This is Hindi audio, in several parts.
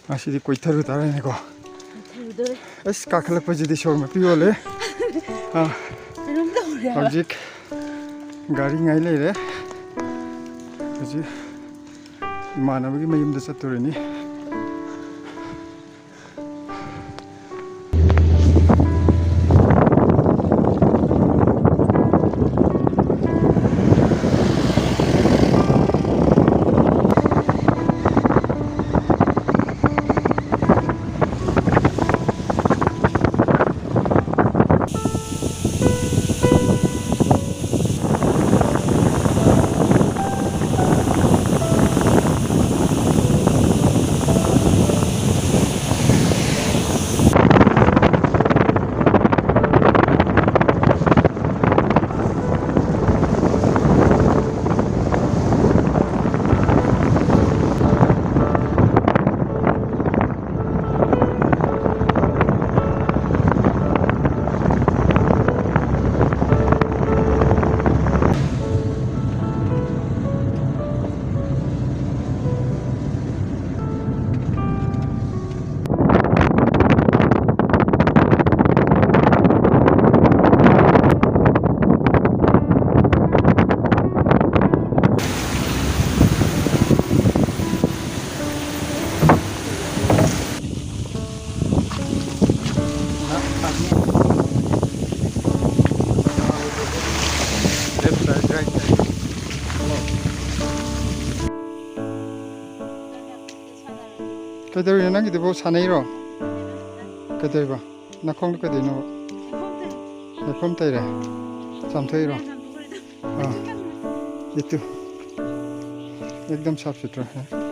아시디 꼬이타루 따라내고 에스 까클락빠지디 쇼르마 피올레 아직 가리 ngay leire 그지 이만하게 매임도 sattorini 그대로 나기도 뭐 사내이로 그대로 봐 나콩도 그대로 나 컴퓨터에 삼토이로 itu एकदम साफ सुथरा है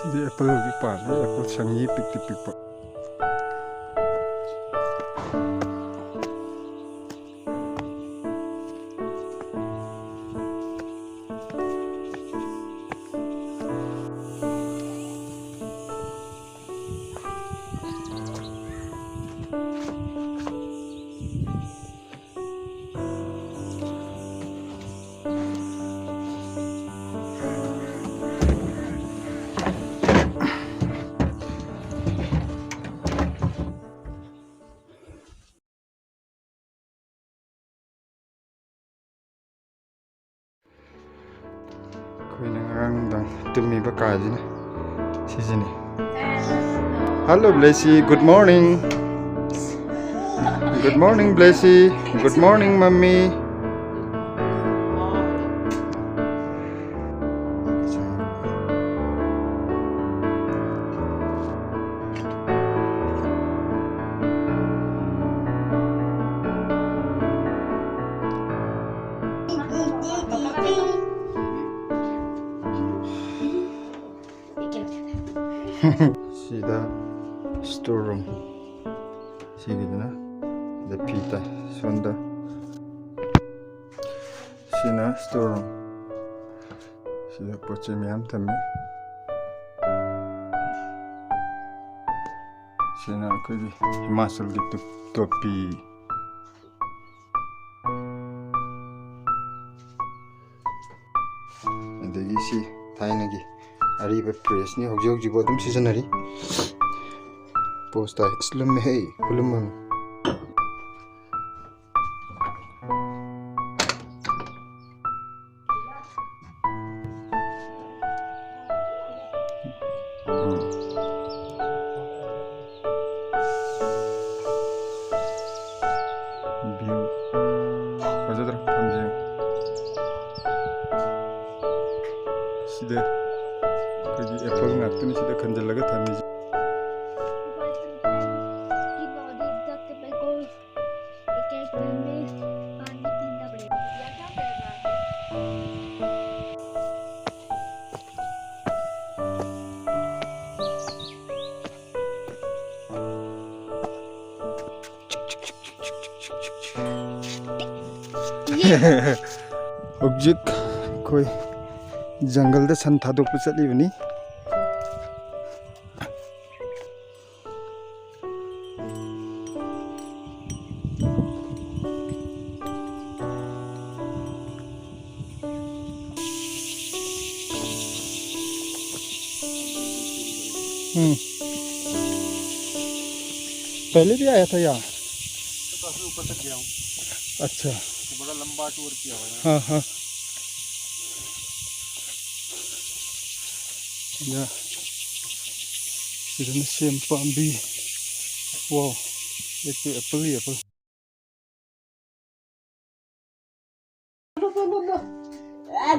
Di apple di pala, apple sangi pik-pik pa. Hello Blessy, good morning. Good morning Blessy. Good morning mommy. See the storeroom. See the pita. Sonda. See the storeroom. See the pochemiam tame. See the kudi Himachal gitu topi. And the isi tiny. Arriba press ni hojok jibo dum seasonary posta islam hey kulum view kaza dra tamje सिदे कगी apple ngakni sida khanjalaga thami Objek koi jungle da san thadok pa chali bani पहले भी आया था यहाँ काफी ऊपर तक गया हूँ। अच्छा तो बड़ा लंबा टूर किया हुआ है। हाँ हाँ या इधर सेम पाम्बी वाह एक तो Apple he Apple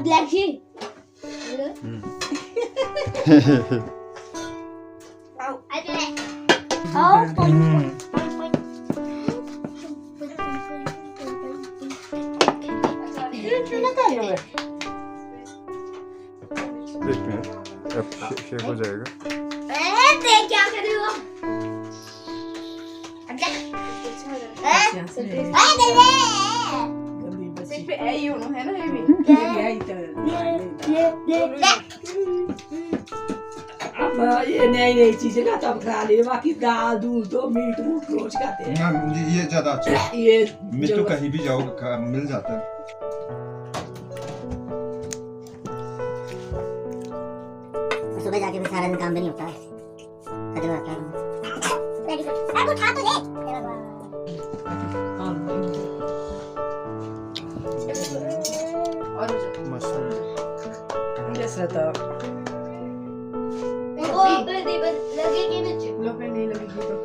Black sheep. I did it. Oh, point. एक मिनट अब शेक हो जाएगा देख क्या कर रही हो Sempre é eu, não é, não é mesmo? ये नई नई चीजें का तब खा ले बाकी दाल दूध तो मीट मूट रोज खाते हैं ये ज्यादा अच्छा ये मीट तो कहीं भी जाओ मिल जाता है सुबह जाके भी सारा दिन काम भी नहीं होता है खत्म होता है अरे खा तो ले और मशरूम जैसा था वो लगेगी ना लो पे नहीं लगेगी तो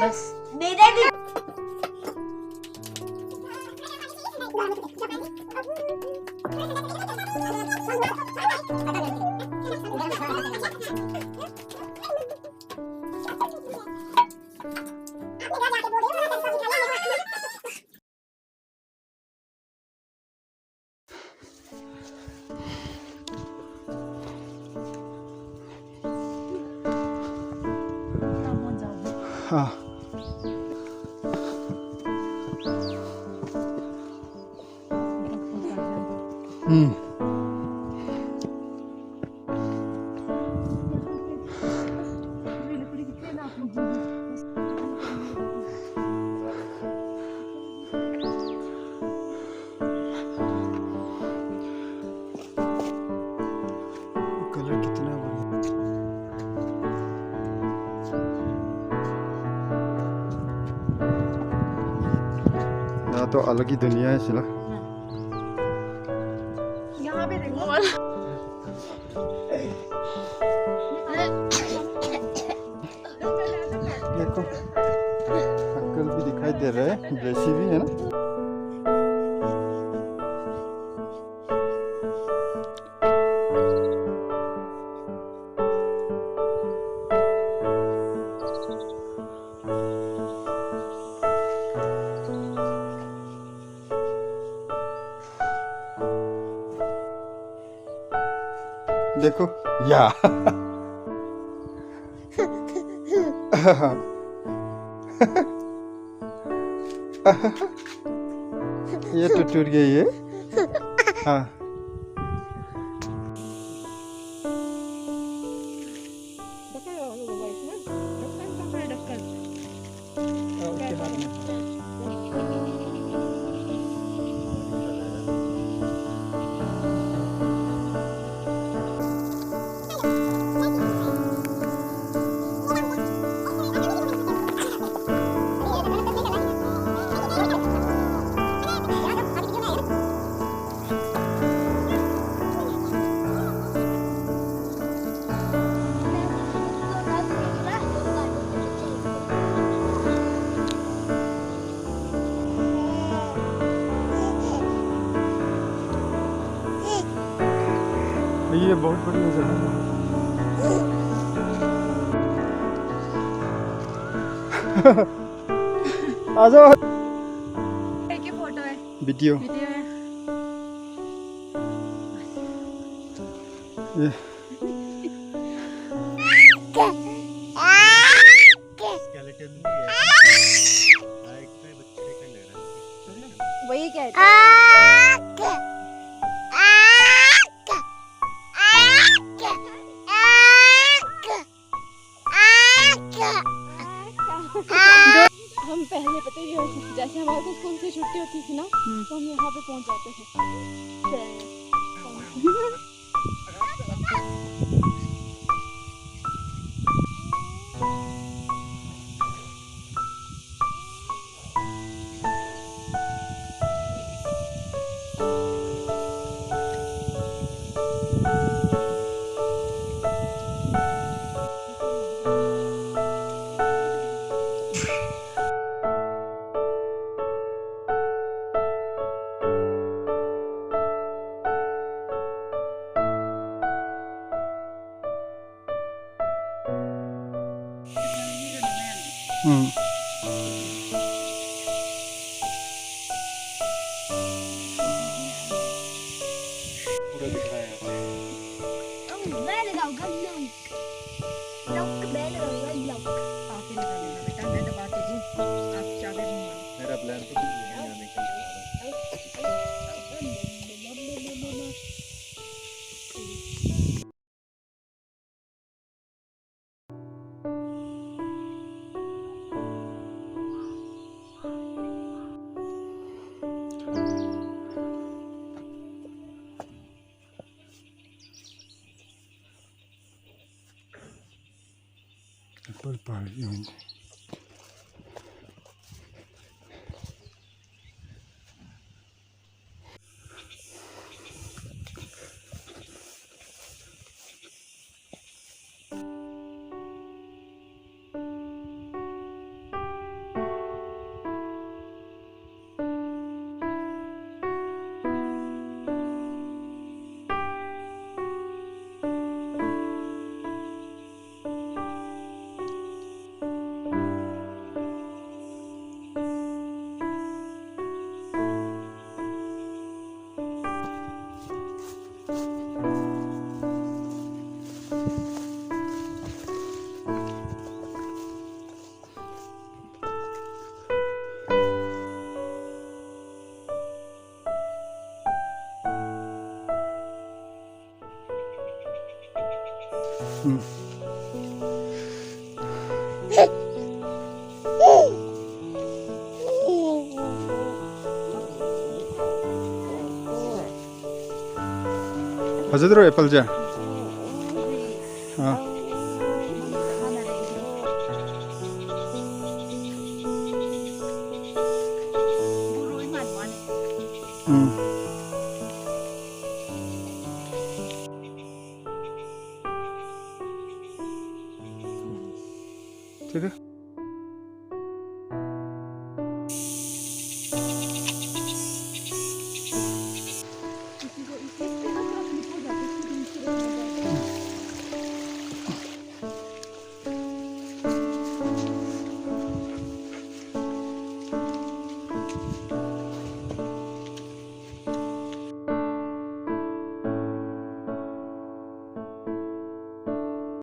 बस मेरे भी हाँ कलर कितना बढ़िया यहाँ तो अलग ही दुनिया है शिला यहाँ पे देखो देखो अंकल भी दिखाई दे रहा है जैसी भी है ना देखो या ये तो टूट गई है हाँ ये बहुत बढ़िया जगह है। आ जाओ। एक ही फोटो है, वीडियो वीडियो है। ये स्केलेटन भी है। एक पे बच्चे का लग रहा है। वही कहते हैं। हम पहले पता है जैसे हमारे को स्कूल से छुट्टी होती थी ना, तो हम यहाँ पे पहुँच जाते थे। पूरा दिख रहा है यहाँ पे। मैं लगाऊंगा लॉक। लॉक मैं लगाऊंगा लॉक। आप ही निकाल लेना बेटा, मैं दबा के दूँ, आप चाबी नहीं मारो। मेरा प्लान तो कुछ नहीं आने का। पर पहाड़ी है। Fazedro apple ja. हाँ वो रोई मारवाने।